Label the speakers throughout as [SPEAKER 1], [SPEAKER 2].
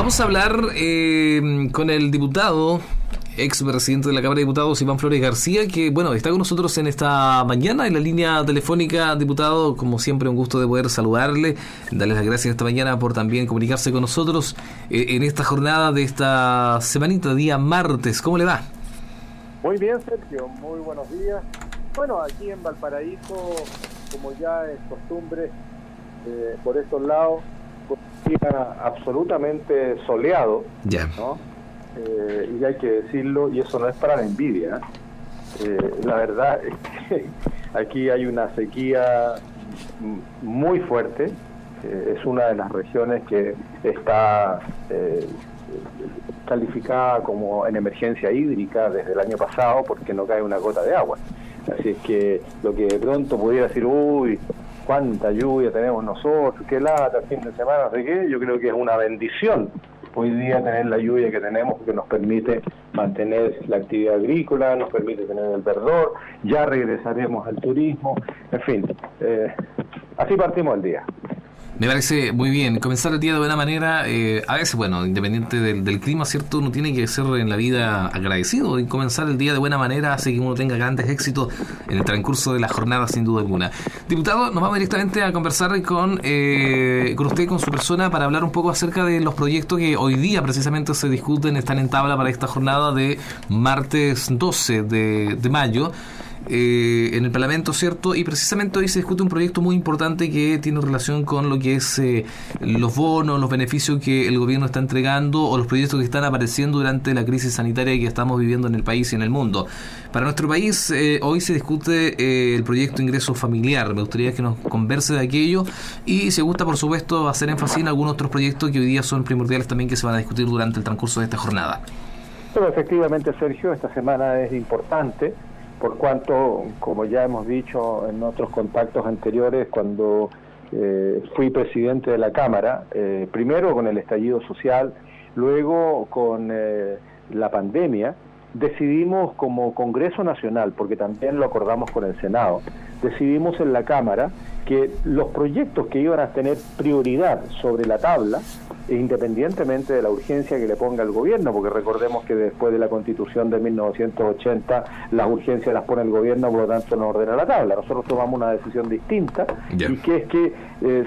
[SPEAKER 1] Vamos a hablar con el diputado, ex presidente de la Cámara de Diputados, Iván Flores García, que bueno, está con nosotros en esta mañana en la línea telefónica. Diputado, como siempre, un gusto de poder saludarle, darles las gracias esta mañana por también comunicarse con nosotros en esta jornada de esta semanita, día martes. ¿Cómo le va?
[SPEAKER 2] Muy bien, Sergio, muy buenos días. Bueno, aquí en Valparaíso, como ya es costumbre, por estos lados, un día absolutamente soleado,
[SPEAKER 1] ya,
[SPEAKER 2] ¿no? Y hay que decirlo, y eso no es para la envidia. La verdad es que aquí hay una sequía muy fuerte. Es una de las regiones que está calificada como en emergencia hídrica desde el año pasado porque no cae una gota de agua. Así es que lo que de pronto pudiera decir, uy, cuánta lluvia tenemos nosotros, qué lata, fin de semana, no sé qué, yo creo que es una bendición hoy día tener la lluvia que tenemos, porque nos permite mantener la actividad agrícola, nos permite tener el verdor, ya regresaremos al turismo, en fin, así partimos el día.
[SPEAKER 1] Me parece muy bien. Comenzar el día de buena manera, a veces, bueno, independiente del clima, ¿cierto? Uno tiene que ser en la vida agradecido, y comenzar el día de buena manera hace que uno tenga grandes éxitos en el transcurso de la jornada, sin duda alguna. Diputado, nos vamos directamente a conversar con usted, con su persona, para hablar un poco acerca de los proyectos que hoy día precisamente se discuten, están en tabla para esta jornada de martes 12 de mayo. En el Parlamento, ¿cierto? Y precisamente hoy se discute un proyecto muy importante que tiene relación con lo que es los bonos, los beneficios que el gobierno está entregando, o los proyectos que están apareciendo durante la crisis sanitaria que estamos viviendo en el país y en el mundo. Para nuestro país, hoy se discute el proyecto Ingreso Familiar. Me gustaría que nos converse de aquello y, si gusta, por supuesto, hacer énfasis en algunos otros proyectos que hoy día son primordiales también, que se van a discutir durante el transcurso de esta jornada.
[SPEAKER 2] Pero efectivamente, Sergio, esta semana es importante, por cuanto, como ya hemos dicho en otros contactos anteriores, cuando fui presidente de la Cámara, primero con el estallido social, luego con la pandemia, decidimos como Congreso Nacional, porque también lo acordamos con el Senado, decidimos en la Cámara que los proyectos que iban a tener prioridad sobre la tabla, independientemente de la urgencia que le ponga el gobierno, porque recordemos que después de la Constitución de 1980 las urgencias las pone el gobierno, por lo tanto no ordena la tabla. Nosotros tomamos una decisión distinta, y que es que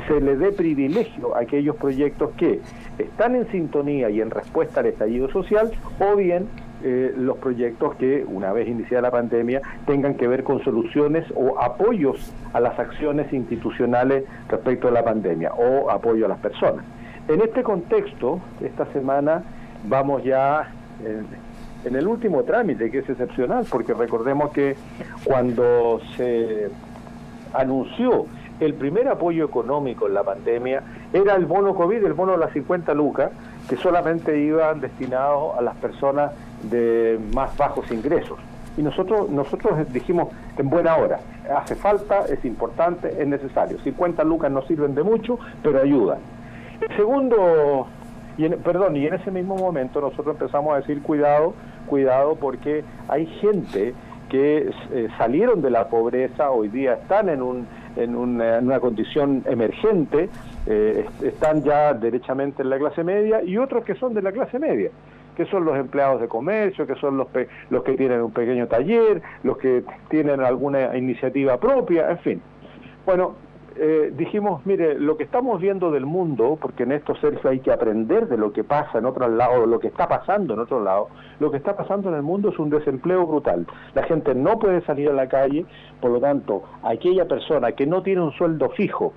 [SPEAKER 2] se le dé privilegio a aquellos proyectos que están en sintonía y en respuesta al estallido social, o bien los proyectos que, una vez iniciada la pandemia, tengan que ver con soluciones o apoyos a las acciones institucionales respecto a la pandemia, o apoyo a las personas. En este contexto, esta semana vamos ya en el último trámite, que es excepcional, porque recordemos que cuando se anunció el primer apoyo económico en la pandemia, era el bono COVID, el bono de las 50 lucas, que solamente iban destinados a las personas de más bajos ingresos. Y nosotros dijimos, en buena hora, hace falta, es importante, es necesario. 50 lucas no sirven de mucho, pero ayudan. Segundo, y en ese mismo momento nosotros empezamos a decir cuidado, porque hay gente que salieron de la pobreza, hoy día están en una condición emergente, están ya derechamente en la clase media, y otros que son de la clase media, que son los empleados de comercio, que son los que tienen un pequeño taller, los que tienen alguna iniciativa propia, en fin. Bueno, dijimos, mire, lo que estamos viendo del mundo, porque en esto, Sergio, hay que aprender de lo que pasa en otros lados, lo que está pasando en otros lados. Lo que está pasando en el mundo es un desempleo brutal. La gente no puede salir a la calle, por lo tanto, aquella persona que no tiene un sueldo fijo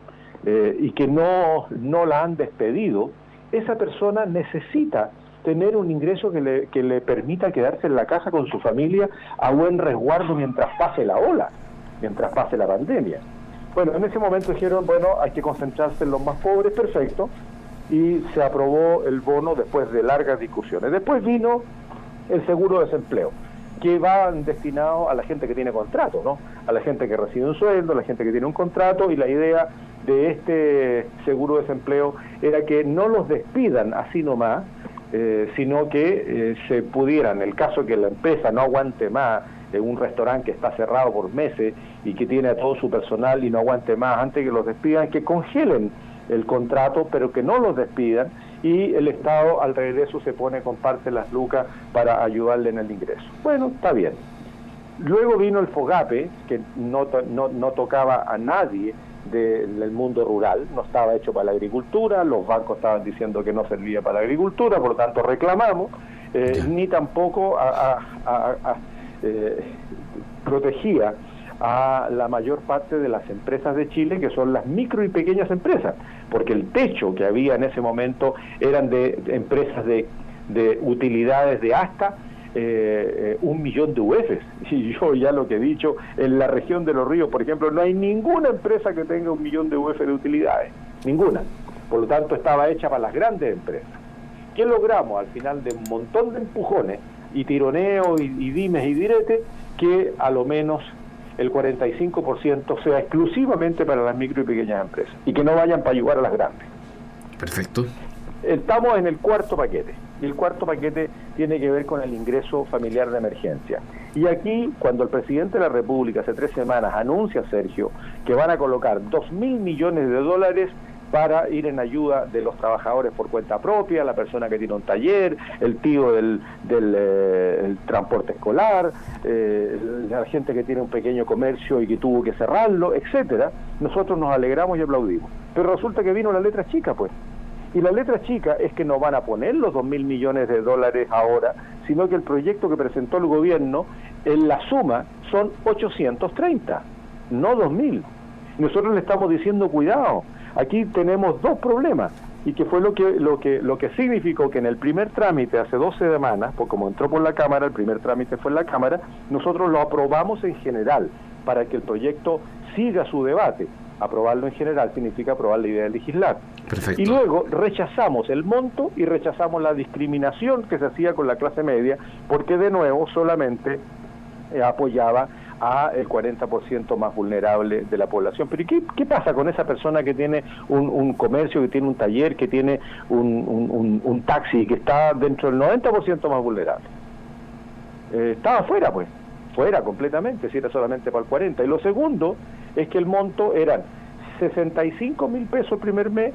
[SPEAKER 2] y que no la han despedido, esa persona necesita tener un ingreso que le permita quedarse en la casa con su familia a buen resguardo mientras pase la ola, mientras pase la pandemia. Bueno, en ese momento dijeron, bueno, hay que concentrarse en los más pobres, perfecto, y se aprobó el bono después de largas discusiones. Después vino el seguro de desempleo, que va destinado a la gente que tiene contrato, ¿no? A la gente que recibe un sueldo, a la gente que tiene un contrato, y la idea de este seguro de desempleo era que no los despidan así nomás, sino que se pudieran, en el caso que la empresa no aguante más, un restaurante que está cerrado por meses y que tiene a todo su personal y no aguante más, antes que los despidan, que congelen el contrato, pero que no los despidan, y el Estado al regreso se pone con parte de las lucas para ayudarle en el ingreso. Bueno, está bien. Luego vino el FOGAPE, que no tocaba a nadie del mundo rural, no estaba hecho para la agricultura, los bancos estaban diciendo que no servía para la agricultura, por lo tanto reclamamos, ni tampoco protegía a la mayor parte de las empresas de Chile, que son las micro y pequeñas empresas, porque el techo que había en ese momento eran de empresas de utilidades de hasta 1 millón de UFs, y yo ya lo que he dicho, en la región de Los Ríos, por ejemplo, no hay ninguna empresa que tenga 1 millón de UF de utilidades, ninguna, por lo tanto estaba hecha para las grandes empresas. ¿Qué logramos al final de un montón de empujones y tironeos y dimes y diretes? Que a lo menos el 45% sea exclusivamente para las micro y pequeñas empresas, y que no vayan para ayudar a las grandes.
[SPEAKER 1] Perfecto.
[SPEAKER 2] Estamos en el cuarto paquete, y el cuarto paquete tiene que ver con el ingreso familiar de emergencia. Y aquí, cuando el presidente de la República hace 3 semanas anuncia, Sergio, que van a colocar 2.000 millones de dólares para ir en ayuda de los trabajadores por cuenta propia, la persona que tiene un taller, el tío del transporte escolar, la gente que tiene un pequeño comercio y que tuvo que cerrarlo, etcétera, nosotros nos alegramos y aplaudimos. Pero resulta que vino la letra chica, pues. Y la letra chica es que no van a poner los 2.000 millones de dólares ahora, sino que el proyecto que presentó el gobierno, en la suma, son 830, no 2.000. Nosotros le estamos diciendo, cuidado, aquí tenemos 2 problemas, y que fue lo que significó que en el primer trámite, hace 2 semanas, pues como entró por la Cámara, el primer trámite fue en la Cámara, nosotros lo aprobamos en general, para que el proyecto siga su debate. Aprobarlo en general significa aprobar la idea de legislar.
[SPEAKER 1] Perfecto.
[SPEAKER 2] Y luego rechazamos el monto y rechazamos la discriminación que se hacía con la clase media, porque de nuevo solamente apoyaba a el 40% más vulnerable de la población. Pero ¿y qué pasa con esa persona que tiene un comercio, que tiene un taller, que tiene un taxi, que está dentro del 90% más vulnerable? Estaba fuera, pues, fuera completamente, si era solamente para el 40%. Y lo segundo es que el monto eran 65.000 pesos el primer mes,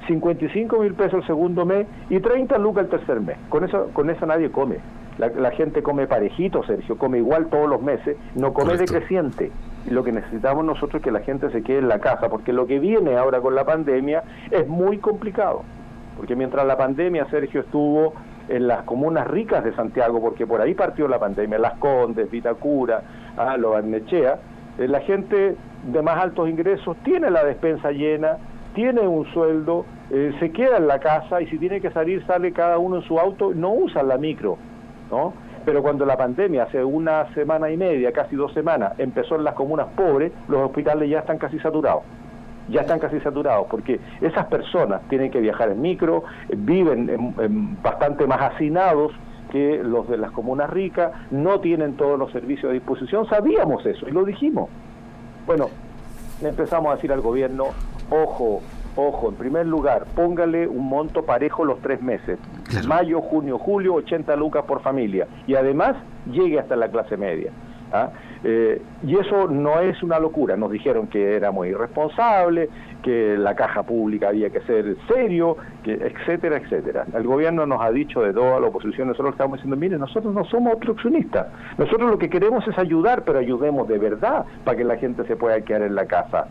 [SPEAKER 2] 55.000 pesos el segundo mes y 30 lucas el tercer mes. Con eso nadie come. La gente come parejito, Sergio, come igual todos los meses, no come
[SPEAKER 1] Correcto.
[SPEAKER 2] decreciente. Y lo que necesitamos nosotros es que la gente se quede en la casa, porque lo que viene ahora con la pandemia es muy complicado. Porque mientras la pandemia, Sergio, estuvo en las comunas ricas de Santiago, porque por ahí partió la pandemia, Las Condes, Vitacura, Los Barnechea, la gente de más altos ingresos tiene la despensa llena, tiene un sueldo, se queda en la casa, y si tiene que salir, sale cada uno en su auto, no usan la micro, ¿no? Pero cuando la pandemia, hace 1 semana y media, casi 2 semanas, empezó en las comunas pobres, los hospitales ya están casi saturados. Ya están casi saturados, porque esas personas tienen que viajar en micro, viven bastante más hacinados que los de las comunas ricas, no tienen todos los servicios a disposición. Sabíamos eso y lo dijimos. Bueno, le empezamos a decir al gobierno, ojo, en primer lugar, póngale un monto parejo los 3 meses,
[SPEAKER 1] Claro.
[SPEAKER 2] Mayo, junio, julio, 80 lucas por familia, y además llegue hasta la clase media. Y eso no es una locura. Nos dijeron que éramos irresponsables, que la caja pública había que ser serio, que etcétera, etcétera. El gobierno nos ha dicho de toda la oposición, nosotros estamos diciendo, mire, nosotros no somos obstruccionistas, nosotros lo que queremos es ayudar, pero ayudemos de verdad para que la gente se pueda quedar en la casa.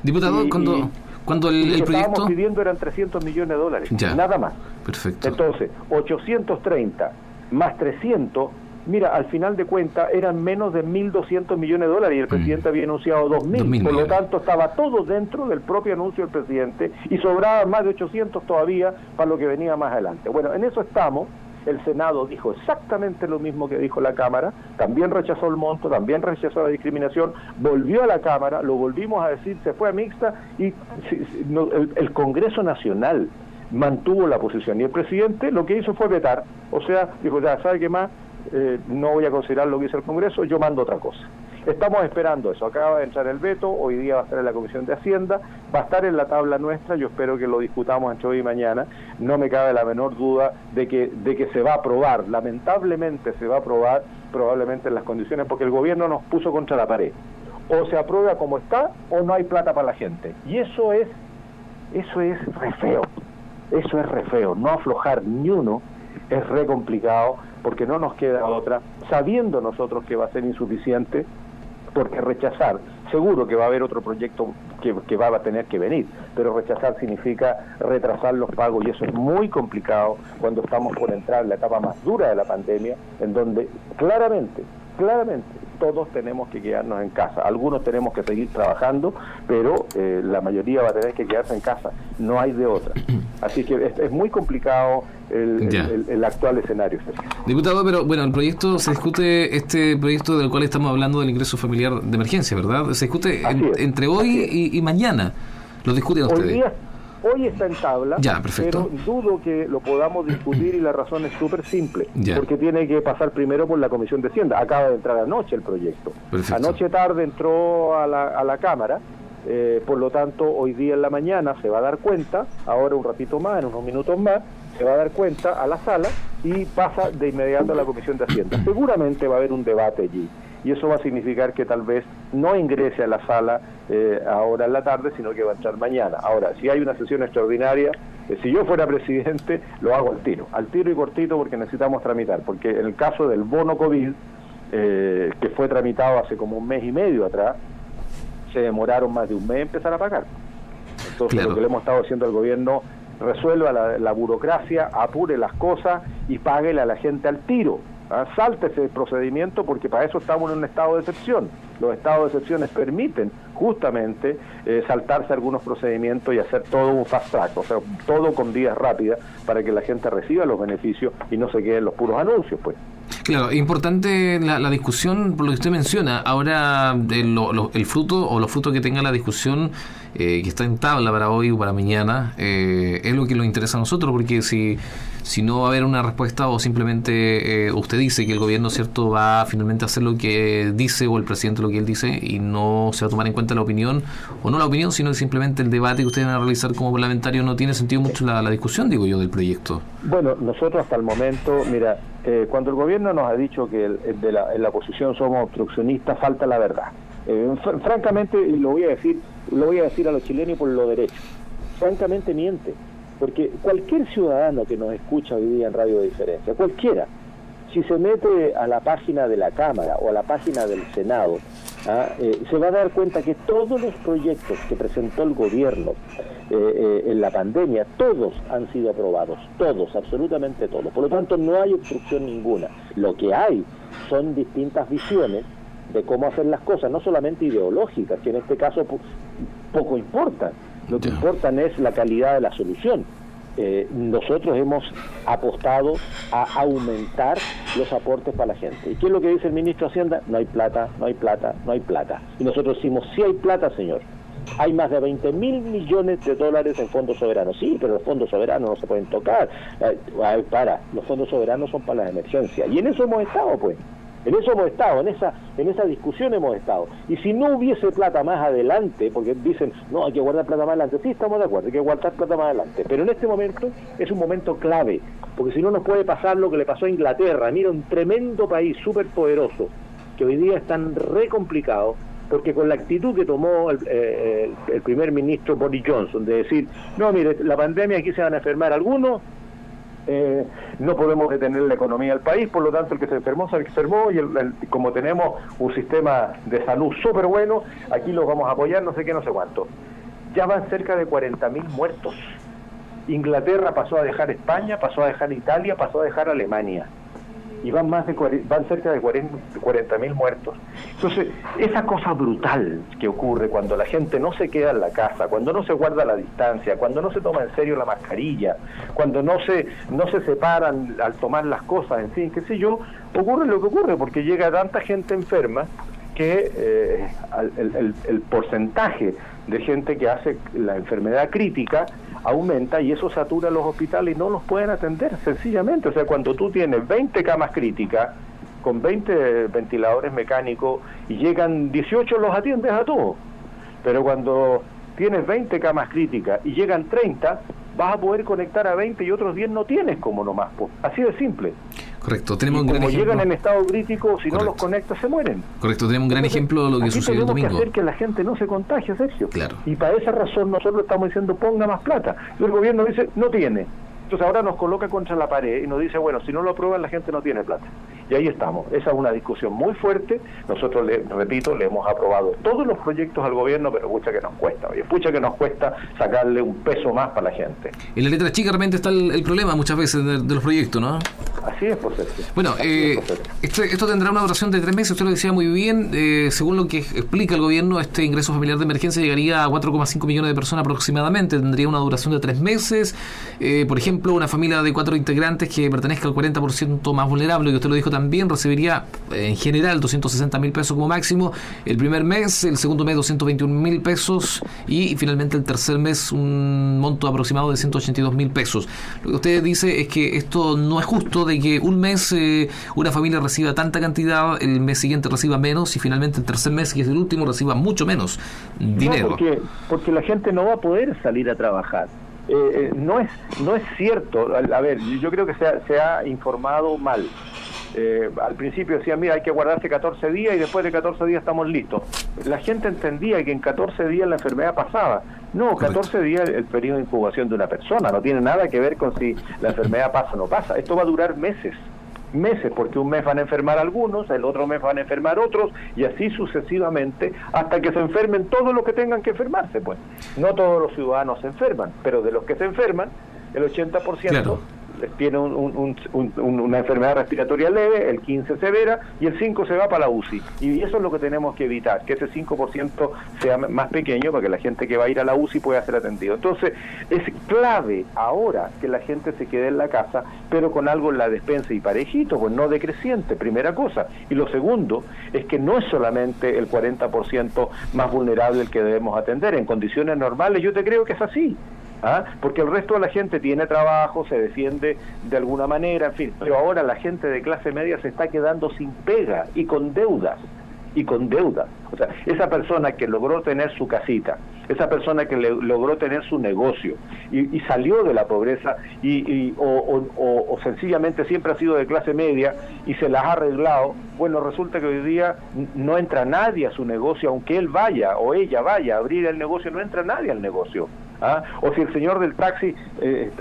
[SPEAKER 1] Diputado, cuando el
[SPEAKER 2] lo que
[SPEAKER 1] proyecto...
[SPEAKER 2] estábamos pidiendo eran 300 millones de dólares,
[SPEAKER 1] Ya.
[SPEAKER 2] nada más.
[SPEAKER 1] Perfecto.
[SPEAKER 2] Entonces, 830 más 300, mira, al final de cuentas eran menos de 1.200 millones de dólares, y el presidente había anunciado 2.000,
[SPEAKER 1] 2.000
[SPEAKER 2] por lo
[SPEAKER 1] millones.
[SPEAKER 2] tanto estaba todo dentro del propio anuncio del presidente, y sobraba más de 800 todavía para lo que venía más adelante. Bueno, en eso estamos. El Senado dijo exactamente lo mismo que dijo la Cámara, también rechazó el monto, también rechazó la discriminación, volvió a la Cámara, lo volvimos a decir, se fue a mixta, y el Congreso Nacional mantuvo la posición, y el presidente lo que hizo fue vetar, o sea, dijo, ya, ¿sabe qué más? No voy a considerar lo que hizo el Congreso, yo mando otra cosa. Estamos esperando eso, acaba de entrar el veto, hoy día va a estar en la Comisión de Hacienda, va a estar en la tabla nuestra, yo espero que lo discutamos entre hoy y mañana, no me cabe la menor duda de que se va a aprobar, lamentablemente se va a aprobar, probablemente en las condiciones, porque el gobierno nos puso contra la pared, o se aprueba como está, o no hay plata para la gente, y eso es Eso es re feo. Eso es re feo. No aflojar ni uno es re complicado, porque no nos queda otra, sabiendo nosotros que va a ser insuficiente, porque rechazar, seguro que va a haber otro proyecto que va a tener que venir, pero rechazar significa retrasar los pagos, y eso es muy complicado cuando estamos por entrar en la etapa más dura de la pandemia, en donde claramente, todos tenemos que quedarnos en casa. Algunos tenemos que seguir trabajando, pero la mayoría va a tener que quedarse en casa, no hay de otra. Así que es muy complicado el actual escenario.
[SPEAKER 1] Diputado, pero bueno, el proyecto se discute, este proyecto del cual estamos hablando, del ingreso familiar de emergencia, ¿verdad? Se discute entre hoy y mañana. ¿Lo discuten ustedes?
[SPEAKER 2] Hoy está en tabla,
[SPEAKER 1] ya, perfecto.
[SPEAKER 2] Pero dudo que lo podamos discutir, y la razón es súper simple, porque tiene que pasar primero por la Comisión de Hacienda. Acaba de entrar anoche el proyecto. Perfecto. Anoche tarde entró a la Cámara, por lo tanto hoy día en la mañana se va a dar cuenta, ahora un ratito más, en unos minutos más, se va a dar cuenta a la sala y pasa de inmediato a la Comisión de Hacienda. Seguramente va a haber un debate allí, y eso va a significar que tal vez no ingrese a la sala ahora en la tarde, sino que va a entrar mañana. Ahora, si hay una sesión extraordinaria, si yo fuera presidente, lo hago al tiro y cortito, porque necesitamos tramitar, porque en el caso del bono COVID, que fue tramitado hace como un mes y medio atrás, se demoraron más de un mes en empezar a pagar. Entonces, lo que le hemos estado haciendo al gobierno, resuelva la burocracia, apure las cosas y páguele a la gente al tiro. Salte ese procedimiento, porque para eso estamos en un estado de excepción. Los estados de excepciones permiten justamente saltarse algunos procedimientos y hacer todo un fast track, o sea, todo con vías rápidas, para que la gente reciba los beneficios y no se queden los puros anuncios, pues.
[SPEAKER 1] Claro, importante la discusión, por lo que usted menciona. Ahora, el fruto o los frutos que tenga la discusión, que está en tabla para hoy o para mañana, es lo que nos interesa a nosotros, porque si no va a haber una respuesta, o simplemente usted dice que el gobierno, cierto, va finalmente a hacer lo que dice, o el presidente lo que él dice, y no se va a tomar en cuenta la opinión, o no la opinión, sino que simplemente el debate que ustedes van a realizar como parlamentarios, no tiene sentido mucho la discusión, digo yo, del proyecto.
[SPEAKER 2] Bueno, nosotros hasta el momento, mira, cuando el gobierno nos ha dicho que en la oposición somos obstruccionistas, falta la verdad. Francamente, y lo voy a decir a los chilenos por lo derecho, francamente miente, porque cualquier ciudadano que nos escucha hoy día en Radio Diferencia, cualquiera, si se mete a la página de la Cámara o a la página del Senado, se va a dar cuenta que todos los proyectos que presentó el gobierno en la pandemia, todos han sido aprobados, todos, absolutamente todos. Por lo tanto, no hay obstrucción ninguna. Lo que hay son distintas visiones de cómo hacer las cosas, no solamente ideológicas, que en este caso poco importan. Lo que importan es la calidad de la solución. Nosotros hemos apostado a aumentar los aportes para la gente. ¿Y qué es lo que dice el ministro de Hacienda? No hay plata, no hay plata, no hay plata. Y nosotros decimos, sí hay plata, señor. Hay más de 20.000 millones de dólares en fondos soberanos. Sí, pero los fondos soberanos no se pueden tocar. Los fondos soberanos son para las emergencias. Y en eso hemos estado, pues. En eso hemos estado, en esa discusión hemos estado. Y si no hubiese plata más adelante, porque dicen, no, hay que guardar plata más adelante, sí, estamos de acuerdo, hay que guardar plata más adelante, pero en este momento es un momento clave, porque si no nos puede pasar lo que le pasó a Inglaterra. Mira, un tremendo país, súper poderoso, que hoy día es tan re complicado, porque con la actitud que tomó el primer ministro Boris Johnson, de decir, no, mire, la pandemia, aquí se van a enfermar algunos, no podemos detener la economía del país, por lo tanto el que se enfermó, y como tenemos un sistema de salud súper bueno, aquí los vamos a apoyar, no sé qué, no sé cuánto. Ya van cerca de 40.000 muertos. Inglaterra pasó a dejar España, pasó a dejar Italia, pasó a dejar Alemania, y van cerca de 40.000 muertos. Entonces, esa cosa brutal que ocurre cuando la gente no se queda en la casa, cuando no se guarda la distancia, cuando no se toma en serio la mascarilla, cuando no se separan al tomar las cosas, en fin, qué sé yo, ocurre lo que ocurre, porque llega tanta gente enferma que el porcentaje de gente que hace la enfermedad crítica aumenta, y eso satura los hospitales y no los pueden atender, sencillamente. O sea, cuando tú tienes 20 camas críticas con 20 ventiladores mecánicos y llegan 18, los atiendes a todos. Pero cuando tienes 20 camas críticas y llegan 30, vas a poder conectar a 20 y otros 10 no tienes como nomás. Así de simple.
[SPEAKER 1] Correcto, tenemos
[SPEAKER 2] y
[SPEAKER 1] un gran
[SPEAKER 2] como
[SPEAKER 1] ejemplo.
[SPEAKER 2] llegan en estado crítico, si no los
[SPEAKER 1] Correcto.
[SPEAKER 2] conectas se mueren.
[SPEAKER 1] Correcto, tenemos un gran ejemplo de lo que
[SPEAKER 2] Aquí
[SPEAKER 1] sucedió el
[SPEAKER 2] tenemos
[SPEAKER 1] domingo.
[SPEAKER 2] que hacer que la gente no se contagie, Sergio.
[SPEAKER 1] Claro.
[SPEAKER 2] Y para esa razón nosotros estamos diciendo ponga más plata. Y el gobierno dice no tiene. Entonces ahora nos coloca contra la pared y nos dice, bueno, si no lo aprueban la gente no tiene plata. Y ahí estamos. Esa es una discusión muy fuerte. Nosotros, repito, le hemos aprobado todos los proyectos al gobierno, pero pucha que nos cuesta. Oye, pucha que nos cuesta sacarle un peso más para la gente.
[SPEAKER 1] En la letra chica realmente está el problema muchas veces de los proyectos, ¿no?
[SPEAKER 2] Así es, por Sergio.
[SPEAKER 1] Bueno, esto tendrá una duración de 3 meses, usted lo decía muy bien. Según lo que explica el gobierno, este ingreso familiar de emergencia llegaría a 4,5 millones de personas aproximadamente. Tendría una duración de 3 meses. Por ejemplo, una familia de 4 integrantes que pertenezca al 40% más vulnerable, que usted lo dijo también, recibiría en general 260.000 pesos como máximo el primer mes, el segundo mes 221.000 pesos y finalmente el tercer mes un monto aproximado de 182.000 pesos. Lo que usted dice es que esto no es justo, de que un mes una familia reciba tanta cantidad, el mes siguiente reciba menos y finalmente el tercer mes, que es el último, reciba mucho menos dinero.
[SPEAKER 2] No, porque la gente no va a poder salir a trabajar. No es cierto. A ver, yo creo que se ha informado mal. Al principio decían, mira, hay que guardarse 14 días y después de 14 días estamos listos. La gente entendía que en 14 días la enfermedad pasaba. No, 14 días el periodo de incubación de una persona. No tiene nada que ver con si la enfermedad pasa o no pasa. Esto va a durar meses, porque un mes van a enfermar algunos, el otro mes van a enfermar otros, y así sucesivamente, hasta que se enfermen todos los que tengan que enfermarse, pues. No todos los ciudadanos se enferman, pero de los que se enferman, el 80%
[SPEAKER 1] claro,
[SPEAKER 2] tiene una enfermedad respiratoria leve, el 15% severa, y el 5% se va para la UCI. Y eso es lo que tenemos que evitar, que ese 5% sea más pequeño para que la gente que va a ir a la UCI pueda ser atendido. Entonces, es clave ahora que la gente se quede en la casa, pero con algo en la despensa y parejito, pues no decreciente, primera cosa. Y lo segundo es que no es solamente el 40% más vulnerable el que debemos atender. En condiciones normales yo te creo que es así. Porque el resto de la gente tiene trabajo, se defiende de alguna manera, en fin, pero ahora la gente de clase media se está quedando sin pega y con deudas. O sea, esa persona que logró tener su casita, esa persona que logró tener su negocio y salió de la pobreza o sencillamente siempre ha sido de clase media y se las ha arreglado, bueno, resulta que hoy día no entra nadie a su negocio, aunque él vaya o ella vaya a abrir el negocio, no entra nadie al negocio. O si el señor del taxi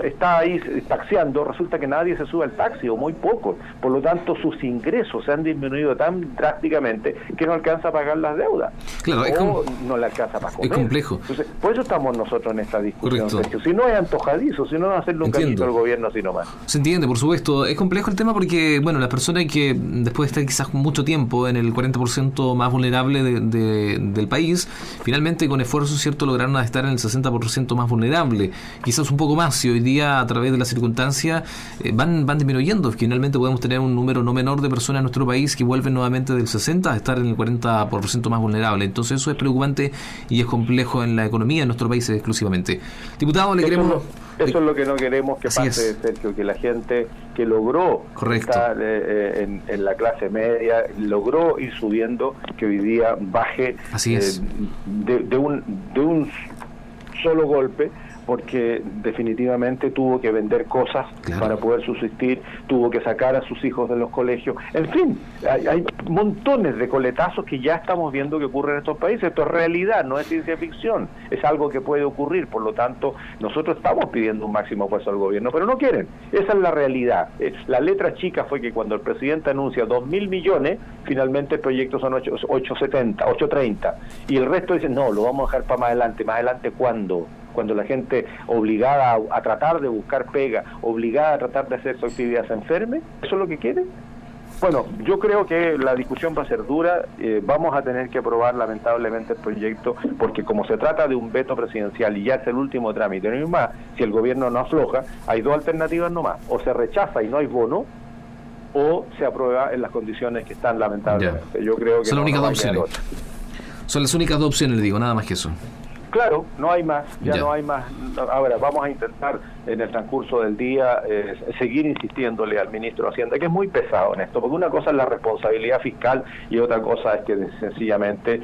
[SPEAKER 2] está ahí taxiando, resulta que nadie se sube al taxi o muy poco, por lo tanto sus ingresos se han disminuido tan drásticamente que no alcanza a pagar las deudas,
[SPEAKER 1] claro,
[SPEAKER 2] no le alcanza para comer.
[SPEAKER 1] Es complejo.
[SPEAKER 2] Entonces, por eso estamos nosotros en esta discusión.
[SPEAKER 1] Correcto.
[SPEAKER 2] Si no es antojadizo, si no va a hacerle un cañito al gobierno así nomás.
[SPEAKER 1] Se entiende, por supuesto. Es complejo el tema porque, bueno, las personas que después de estar quizás mucho tiempo en el 40% más vulnerable del país, finalmente con esfuerzo, ¿cierto?, lograron estar en el 60% más vulnerable, quizás un poco más, y hoy día a través de las circunstancias van disminuyendo. Finalmente podemos tener un número no menor de personas en nuestro país que vuelven nuevamente del 60% a estar en el 40% más vulnerable. Entonces eso es preocupante y es complejo en la economía en nuestro país exclusivamente. Diputado, le queremos...
[SPEAKER 2] Eso es lo que no queremos que pase, Sergio, que la gente que logró estar en la clase media, logró ir subiendo, que hoy día baje de un solo golpe, porque definitivamente tuvo que vender cosas para poder subsistir, tuvo que sacar a sus hijos de los colegios, en fin, hay montones de coletazos que ya estamos viendo que ocurren en estos países. Esto es realidad, no es ciencia ficción, es algo que puede ocurrir. Por lo tanto, nosotros estamos pidiendo un máximo esfuerzo al gobierno, pero no quieren. Esa es la realidad. La letra chica fue que cuando el presidente anuncia 2.000 millones, finalmente el proyecto son 830, y el resto dicen, no, lo vamos a dejar para más adelante, ¿cuándo? Cuando la gente obligada a tratar de buscar pega, obligada a tratar de hacer su actividad se enferme. ¿Eso es lo que quiere? Bueno, yo creo que la discusión va a ser dura, vamos a tener que aprobar lamentablemente el proyecto, porque como se trata de un veto presidencial y ya es el último trámite, no hay más, si el gobierno no afloja, hay dos alternativas nomás: o se rechaza y no hay bono, o se aprueba en las condiciones que están, lamentablemente. Yo creo que
[SPEAKER 1] son las únicas dos opciones. Son las únicas dos opciones, le digo, nada más que eso.
[SPEAKER 2] Claro, no hay más, ya
[SPEAKER 1] Ya.
[SPEAKER 2] no hay más. Ahora, vamos a intentar en el transcurso del día seguir insistiéndole al ministro de Hacienda, que es muy pesado en esto, porque una cosa es la responsabilidad fiscal y otra cosa es que sencillamente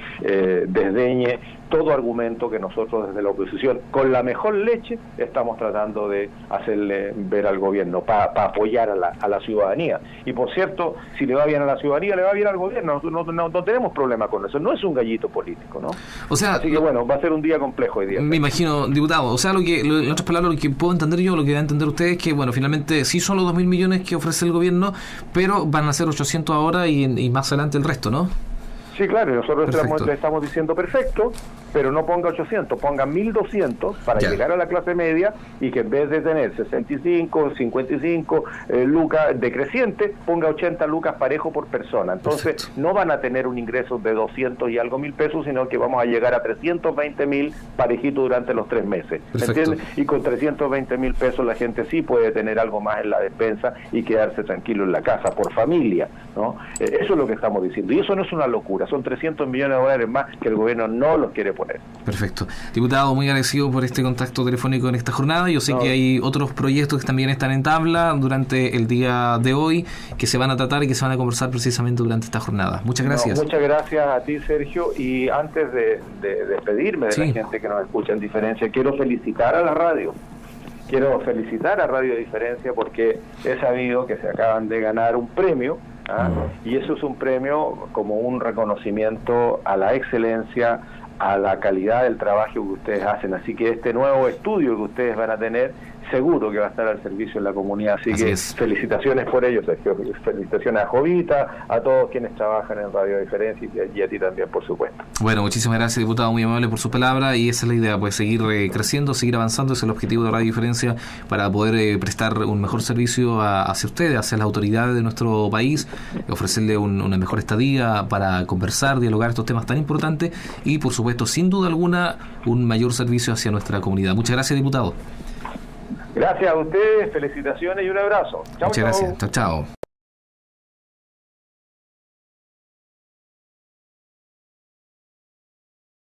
[SPEAKER 2] desdeñe todo argumento que nosotros desde la oposición, con la mejor leche, estamos tratando de hacerle ver al gobierno, para apoyar a la ciudadanía. Y por cierto, si le va bien a la ciudadanía, le va bien al gobierno, no tenemos problema con eso, no es un gallito político, ¿no?
[SPEAKER 1] O sea,
[SPEAKER 2] así que bueno, va a ser un día complejo hoy día.
[SPEAKER 1] Me imagino, diputado, o sea, en otras palabras, lo que puedo entender yo, lo que va a entender usted es que, bueno, finalmente sí son los 2.000 millones que ofrece el gobierno, pero van a ser 800 ahora y más adelante el resto, ¿no?
[SPEAKER 2] Sí, claro, nosotros
[SPEAKER 1] Perfecto.
[SPEAKER 2] le estamos diciendo perfecto, pero no ponga 800, ponga 1.200 para
[SPEAKER 1] Ya.
[SPEAKER 2] llegar a la clase media y que en vez de tener 65, 55 lucas decreciente, ponga 80 lucas parejo por persona. Entonces
[SPEAKER 1] Perfecto.
[SPEAKER 2] no van a tener un ingreso de 200 y algo mil pesos, sino que vamos a llegar a 320.000 parejito durante los 3 meses. ¿Me
[SPEAKER 1] Perfecto.
[SPEAKER 2] entiendes? Y con 320.000 pesos la gente sí puede tener algo más en la despensa y quedarse tranquilo en la casa, por familia, ¿no? Eso es lo que estamos diciendo. Y eso no es una locura, son 300 millones de dólares más que el gobierno no los quiere poner.
[SPEAKER 1] Perfecto. Diputado, muy agradecido por este contacto telefónico en esta jornada. Yo sé
[SPEAKER 2] No.
[SPEAKER 1] que hay otros proyectos que también están en tabla durante el día de hoy, que se van a tratar y que se van a conversar precisamente durante esta jornada. Muchas gracias.
[SPEAKER 2] No, muchas gracias a ti, Sergio. Y antes de despedirme de
[SPEAKER 1] Sí.
[SPEAKER 2] la gente que nos escucha en Diferencia, quiero felicitar a la radio. Quiero felicitar a Radio Diferencia porque he sabido que se acaban de ganar un premio, ¿ah? Y eso es un premio como un reconocimiento a la excelencia, a la calidad del trabajo que ustedes hacen. Así que este nuevo estudio que ustedes van a tener, seguro que va a estar al servicio de la comunidad. Así
[SPEAKER 1] Así
[SPEAKER 2] que
[SPEAKER 1] es.
[SPEAKER 2] felicitaciones por ello, Sergio. Felicitaciones a Jovita, a todos quienes trabajan en Radio Diferencia y a ti también, por supuesto.
[SPEAKER 1] Bueno, muchísimas gracias, diputado, muy amable por su palabra, y esa es la idea, pues seguir creciendo, seguir avanzando. Ese es el objetivo de Radio Diferencia, para poder prestar un mejor servicio hacia ustedes, hacia las autoridades de nuestro país, ofrecerle una mejor estadía para conversar, dialogar estos temas tan importantes y, por supuesto, sin duda alguna, un mayor servicio hacia nuestra comunidad. Muchas gracias, diputado.
[SPEAKER 2] Gracias a ustedes, felicitaciones y un abrazo. Chao,
[SPEAKER 1] Muchas gracias. Chao, chao.